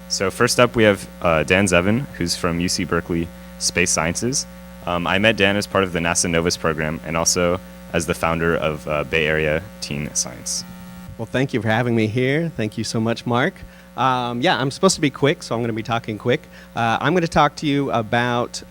So first up, we have Dan Zevin, who's from UC Berkeley Space Sciences. I met Dan as part of the NASA Novus program and also as the founder of Bay Area Teen Science. Well, thank you for having me here. Thank you so much, Mark. Yeah, I'm supposed to be quick, so I'm going to be talking quick. I'm going to talk to you about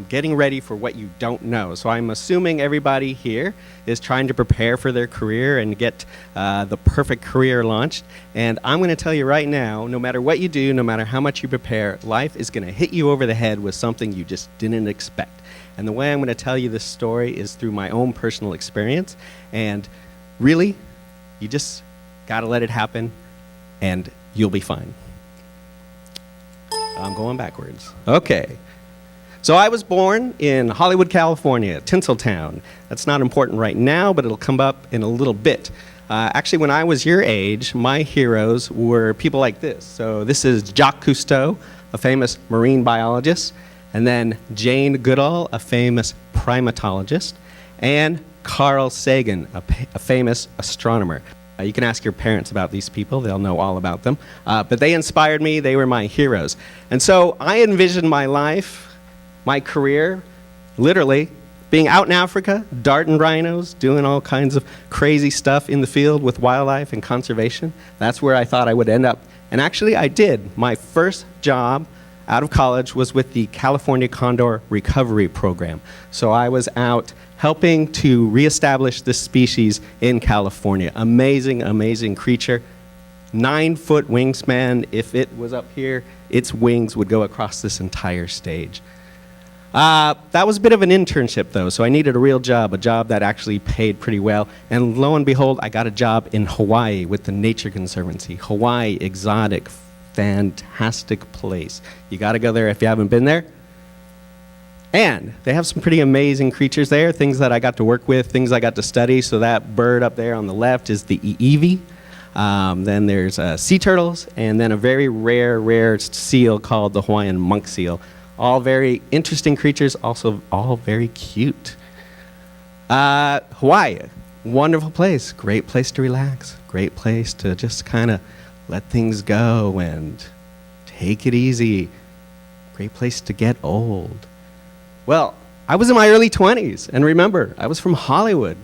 getting ready for what you don't know. So I'm assuming everybody here is trying to prepare for their career and get the perfect career launched. And I'm going to tell you right now, no matter what you do, no matter how much you prepare, life is going to hit you over the head with something you just didn't expect. And the way I'm going to tell you this story is through my own personal experience. And really, you just got to let it happen, and you'll be fine. I'm going backwards. Okay. So I was born in Hollywood, California, Tinseltown. That's not important right now, but it'll come up in a little bit. Actually, when I was your age, my heroes were people like this. So this is Jacques Cousteau, a famous marine biologist, and then Jane Goodall, a famous primatologist, and Carl Sagan, a famous astronomer. You can ask your parents about these people. They'll know all about them. But they inspired me. They were my heroes. And so I envisioned my life, my career, literally being out in Africa, darting rhinos, doing all kinds of crazy stuff in the field with wildlife and conservation. That's where I thought I would end up. And actually, I did. My first job out of college was with the California Condor Recovery Program. So I was out helping to reestablish this species in California. Amazing, amazing creature. 9-foot wingspan. If it was up here, its wings would go across this entire stage. That was a bit of an internship, though, so I needed a real job, a job that actually paid pretty well. And lo and behold, I got a job in Hawaii with the Nature Conservancy. Hawaii, exotic, fantastic place. You got to go there if you haven't been there. And they have some pretty amazing creatures there, things that I got to work with, things I got to study. So that bird up there on the left is the eevee. Then there's sea turtles, and then a very rare seal called the Hawaiian monk seal. All very interesting creatures, also all very cute. Hawaii, wonderful place, great place to relax, great place to just kind of let things go and take it easy. Great place to get old. Well, I was in my early 20s, and remember, I was from Hollywood.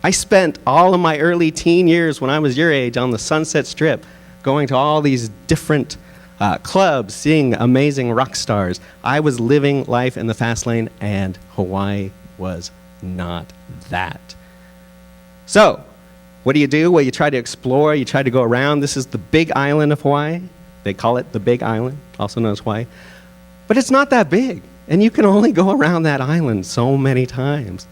I spent all of my early teen years when I was your age on the Sunset Strip, going to all these different clubs, seeing amazing rock stars. I was living life in the fast lane, and Hawaii was not that. So, what do? Well, you try to explore, you try to go around. This is the big island of Hawaii. They call it the Big Island, also known as Hawaii. But it's not that big, and you can only go around that island so many times.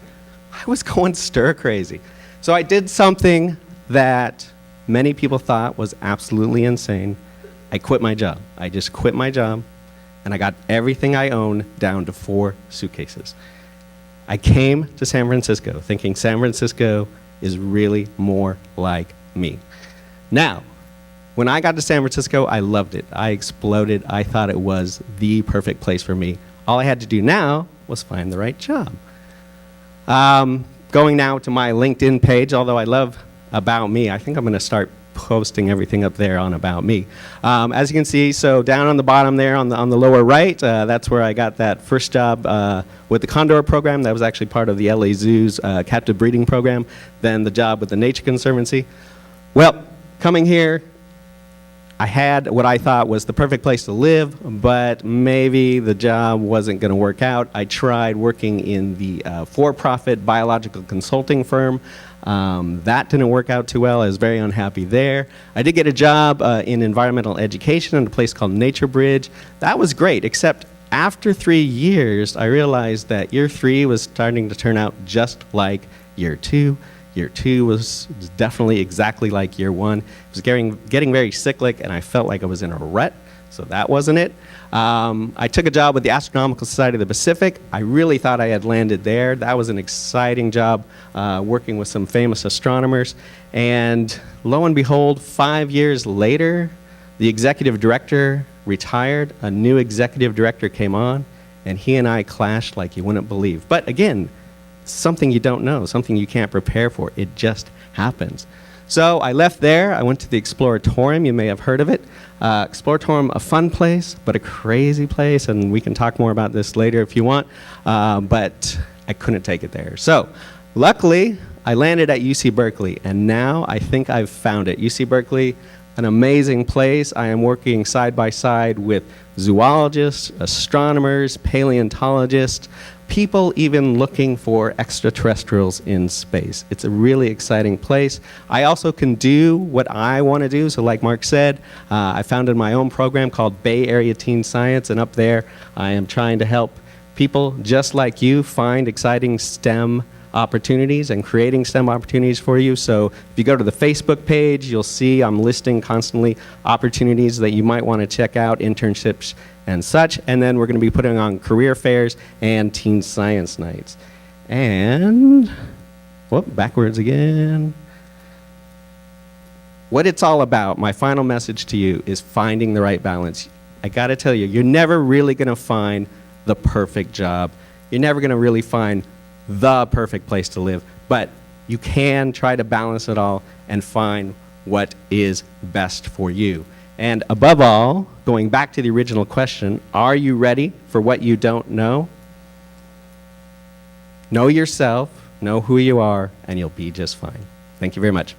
I was going stir crazy. So I did something that many people thought was absolutely insane. I quit my job. I just quit my job, and I got everything I own down to 4 suitcases. I came to San Francisco thinking San Francisco is really more like me. Now, when I got to San Francisco, I loved it. I exploded. I thought it was the perfect place for me. All I had to do now was find the right job. Going now to my LinkedIn page, although I love About Me, I think I'm going to start posting everything up there on About Me. As you can see, so down on the bottom there on the lower right, that's where I got that first job with the Condor program. That was actually part of the LA Zoo's captive breeding program. Then the job with the Nature Conservancy. Well, coming here, I had what I thought was the perfect place to live, but maybe the job wasn't going to work out. I tried working in the for-profit biological consulting firm. That didn't work out too well. I was very unhappy there. I did get a job in environmental education at a place called Nature Bridge. That was great, except after 3 years, I realized that year 3 was starting to turn out just like year 2. Year 2 was definitely exactly like year 1. It was getting very cyclic, and I felt like I was in a rut, so that wasn't it. I took a job with the Astronomical Society of the Pacific. I really thought I had landed there. That was an exciting job, working with some famous astronomers. And lo and behold, 5 years later, the executive director retired. A new executive director came on, and he and I clashed like you wouldn't believe. But again, something you don't know, something you can't prepare for. It just happens. So I left there. I went to the Exploratorium. You may have heard of it. Exploratorium, a fun place, but a crazy place, and we can talk more about this later if you want, but I couldn't take it there. So luckily, I landed at UC Berkeley, and now I think I've found it. UC Berkeley, an amazing place. I am working side by side with zoologists, astronomers, paleontologists, people even looking for extraterrestrials in space. It's a really exciting place. I also can do what I want to do. So like Mark said, I founded my own program called Bay Area Teen Science, and up there I am trying to help people just like you find exciting STEM opportunities and creating STEM opportunities for you. So if you go to the Facebook page, you'll see I'm listing constantly opportunities that you might want to check out, internships and such. And then we're going to be putting on career fairs and teen science nights. And, whoop, backwards again. What it's all about, my final message to you, is finding the right balance. I got to tell you, you're never really going to find the perfect job. You're never going to really find the perfect place to live, but you can try to balance it all and find what is best for you. And above all, going back to the original question, are you ready for what you don't know? Know yourself, know who you are, and you'll be just fine. Thank you very much.